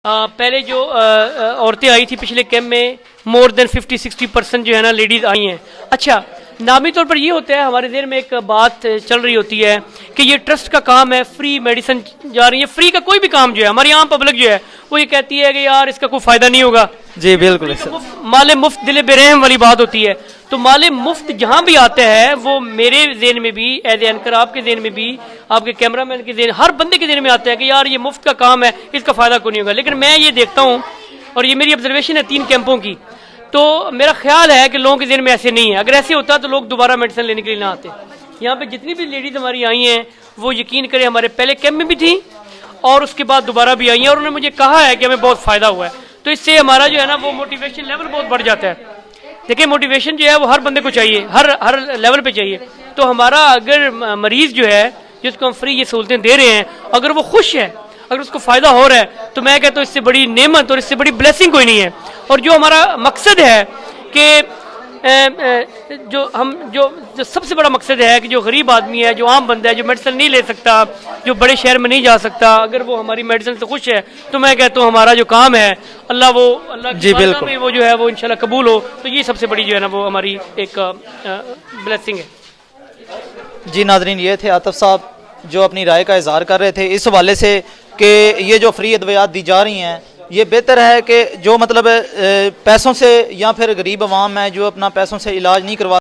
पहले जो औरतें आई थी पिछले कैंप में मोर देन 50-60% जो है ना लेडीज आई हैं। अच्छा, नामी तौर पर ये होता है, हमारे देर में एक बात चल रही होती है कि ये ट्रस्ट का काम है, फ्री मेडिसिन जा रही है। फ्री का कोई भी काम जो है, हमारी आम पब्लिक जो है वो ये कहती है कि यार इसका कोई फायदा नहीं होगा। जी बिल्कुल, माले मुफ्त दिले बेरहम वाली बात होती है। तो माले मुफ्त जहां भी आता है वो मेरे जेन में भी, एज एंकर आपके जेन में भी, आपके कैमरामैन के जेन, हर बंदे के जेन में आता है कि यार ये मुफ्त का काम है, इसका फायदा कोई नहीं होगा। लेकिन मैं ये देखता हूँ, और ये मेरी ऑब्जर्वेशन है 3 कैंपों की, तो मेरा ख्याल है कि लोगों के जेन में ऐसे नहीं है। अगर ऐसे होता तो लोग दोबारा मेडिसिन लेने के लिए ना आते। यहाँ पे जितनी भी लेडीज हमारी आई हैं वो यकीन करें हमारे पहले कैंप में भी थी और उसके बाद दोबारा भी आई हैं, और उन्होंने मुझे कहा है कि हमें बहुत फायदा हुआ है। तो इससे हमारा जो है ना वो मोटिवेशन लेवल बहुत बढ़ जाता है। देखिए, मोटिवेशन जो है वो हर बंदे को चाहिए, हर लेवल पे चाहिए। तो हमारा अगर मरीज जो है जिसको हम फ्री ये सहूलतें दे रहे हैं, अगर वो खुश है, अगर उसको फायदा हो रहा है, तो मैं कहता हूँ इससे बड़ी नेमत और इससे बड़ी ब्लेसिंग कोई नहीं है। और जो हमारा मकसद है कि जो सबसे बड़ा मकसद है कि जो गरीब आदमी है, जो आम बंदा है, जो मेडिसिन नहीं ले सकता, जो बड़े शहर में नहीं जा सकता, अगर वो हमारी मेडिसिन से खुश है, तो मैं कहता हूँ हमारा जो काम है अल्लाह जी बिल्कुल में वो जो है वो इंशाल्लाह कबूल हो। तो ये सबसे बड़ी जो है ना वो हमारी एक ब्लेसिंग है। जी नाजरीन, ये थे आतिफ साहब जो अपनी राय का इजहार कर रहे थे इस हवाले से कि ये जो फ्री अद्वियात दी जा रही हैं, ये बेहतर है कि जो मतलब पैसों से या फिर गरीब अवाम है जो अपना पैसों से इलाज नहीं करवा